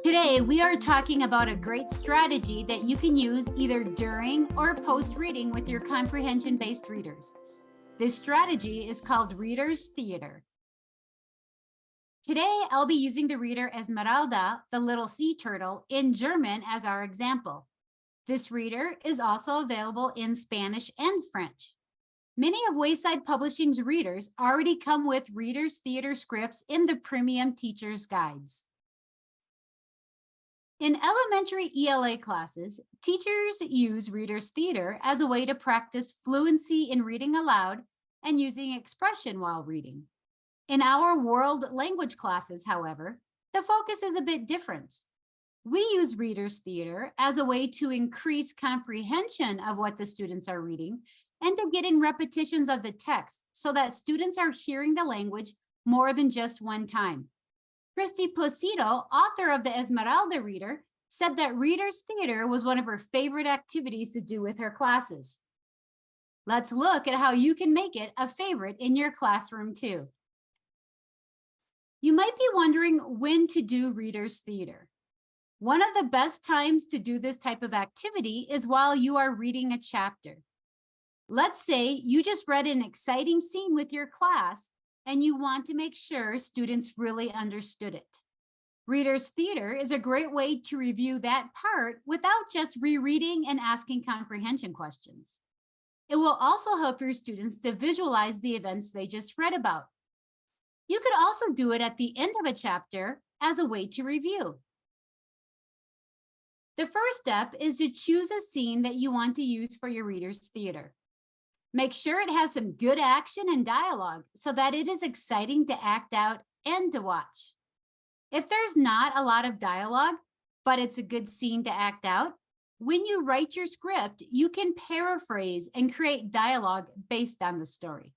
Today, we are talking about a great strategy that you can use either during or post reading with your comprehension-based readers. This strategy is called Reader's Theater. Today, I'll be using the reader Esmeralda, the little sea turtle, in German as our example. This reader is also available in Spanish and French. Many of Wayside Publishing's readers already come with Reader's Theater scripts in the Premium Teacher's Guides. In elementary ELA classes, teachers use Reader's Theater as a way to practice fluency in reading aloud and using expression while reading. In our world language classes, however, the focus is a bit different. We use Reader's Theater as a way to increase comprehension of what the students are reading and to get in repetitions of the text so that students are hearing the language more than just one time. Christy Placido, author of the Esmeralda reader, said that Reader's Theater was one of her favorite activities to do with her classes. Let's look at how you can make it a favorite in your classroom too. You might be wondering when to do Reader's Theater. One of the best times to do this type of activity is while you are reading a chapter. Let's say you just read an exciting scene with your class and you want to make sure students really understood it. Reader's Theater is a great way to review that part without just rereading and asking comprehension questions. It will also help your students to visualize the events they just read about. You could also do it at the end of a chapter as a way to review. The first step is to choose a scene that you want to use for your Reader's Theater. Make sure it has some good action and dialogue so that it is exciting to act out and to watch. If there's not a lot of dialogue, but it's a good scene to act out, when you write your script, you can paraphrase and create dialogue based on the story.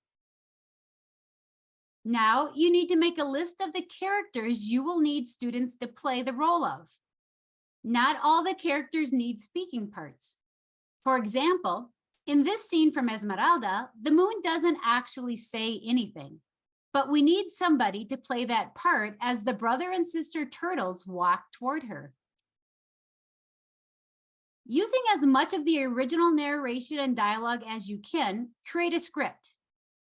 Now, you need to make a list of the characters you will need students to play the role of. Not all the characters need speaking parts. For example, in this scene from Esmeralda, the moon doesn't actually say anything, but we need somebody to play that part as the brother and sister turtles walk toward her. Using as much of the original narration and dialogue as you can, create a script.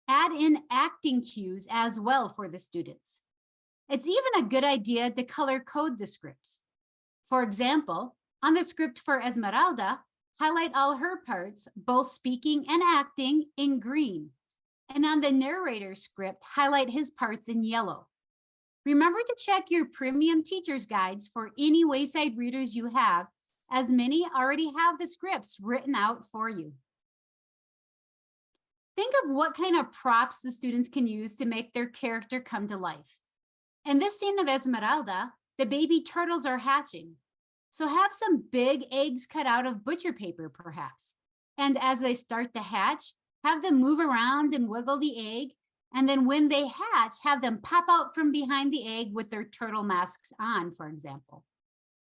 Add in acting cues as well for the students. It's even a good idea to color code the scripts. For example, on the script for Esmeralda, highlight all her parts, both speaking and acting, in green. And on the narrator's script, highlight his parts in yellow. Remember to check your premium teacher's guides for any Wayside readers you have, as many already have the scripts written out for you. Think of what kind of props the students can use to make their character come to life. In this scene of Esmeralda, the baby turtles are hatching. So have some big eggs cut out of butcher paper, perhaps. And as they start to hatch, have them move around and wiggle the egg. And then when they hatch, have them pop out from behind the egg with their turtle masks on, for example.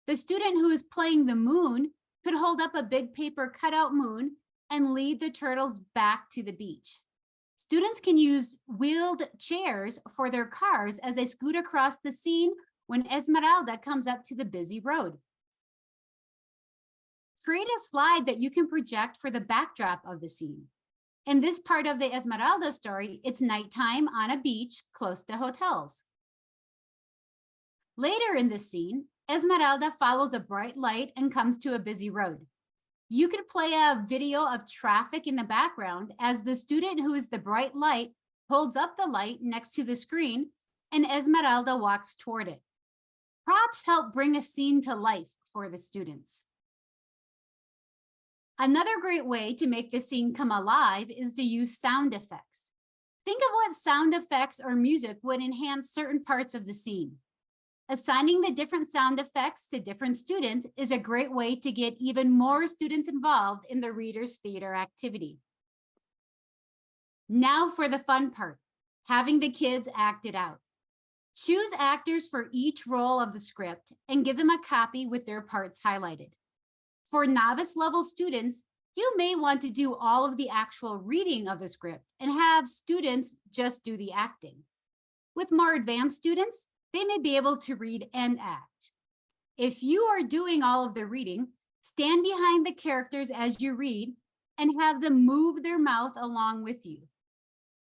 The student who is playing the moon could hold up a big paper cutout moon and lead the turtles back to the beach. Students can use wheeled chairs for their cars as they scoot across the scene when Esmeralda comes up to the busy road. Create a slide that you can project for the backdrop of the scene. In this part of the Esmeralda story, it's nighttime on a beach close to hotels. Later in the scene, Esmeralda follows a bright light and comes to a busy road. You could play a video of traffic in the background as the student who is the bright light holds up the light next to the screen and Esmeralda walks toward it. Props help bring a scene to life for the students. Another great way to make the scene come alive is to use sound effects. Think of what sound effects or music would enhance certain parts of the scene. Assigning the different sound effects to different students is a great way to get even more students involved in the Reader's Theater activity. Now for the fun part, having the kids act it out. Choose actors for each role of the script and give them a copy with their parts highlighted. For novice level students, you may want to do all of the actual reading of the script and have students just do the acting. With more advanced students, they may be able to read and act. If you are doing all of the reading, stand behind the characters as you read and have them move their mouth along with you.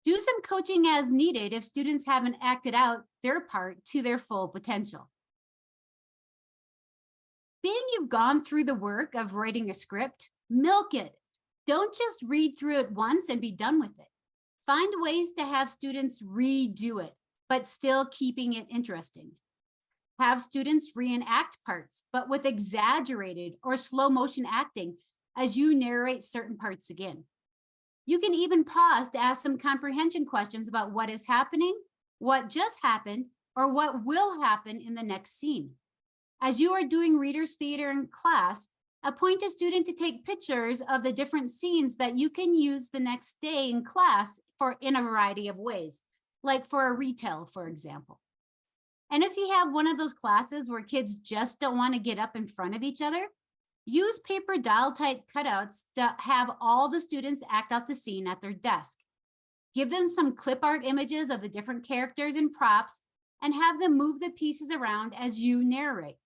Do some coaching as needed if students haven't acted out their part to their full potential. Being you've gone through the work of writing a script, milk it. Don't just read through it once and be done with it. Find ways to have students redo it, but still keeping it interesting. Have students reenact parts, but with exaggerated or slow motion acting as you narrate certain parts again. You can even pause to ask some comprehension questions about what is happening, what just happened, or what will happen in the next scene. As you are doing readers theater in class, appoint a student to take pictures of the different scenes that you can use the next day in class in a variety of ways, like for a retell, for example. And if you have one of those classes where kids just don't want to get up in front of each other, use paper doll type cutouts that have all the students act out the scene at their desk. Give them some clip art images of the different characters and props and have them move the pieces around as you narrate.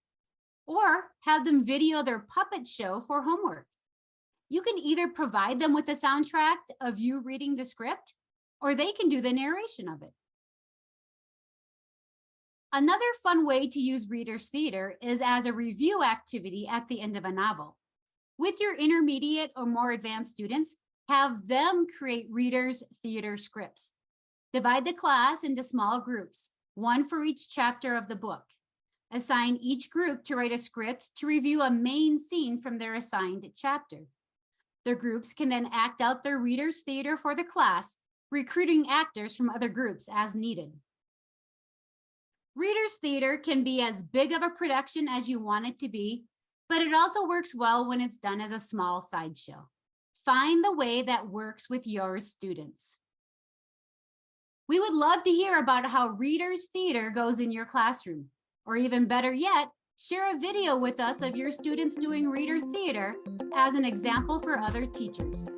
Or have them video their puppet show for homework. You can either provide them with a soundtrack of you reading the script, or they can do the narration of it. Another fun way to use readers theater is as a review activity at the end of a novel. With your intermediate or more advanced students, have them create readers theater scripts. Divide the class into small groups, one for each chapter of the book. Assign each group to write a script to review a main scene from their assigned chapter. The groups can then act out their readers theater for the class, recruiting actors from other groups as needed. Readers theater can be as big of a production as you want it to be, but it also works well when it's done as a small sideshow. Find the way that works with your students. We would love to hear about how readers theater goes in your classroom, or even better yet, share a video with us of your students doing reader theater as an example for other teachers.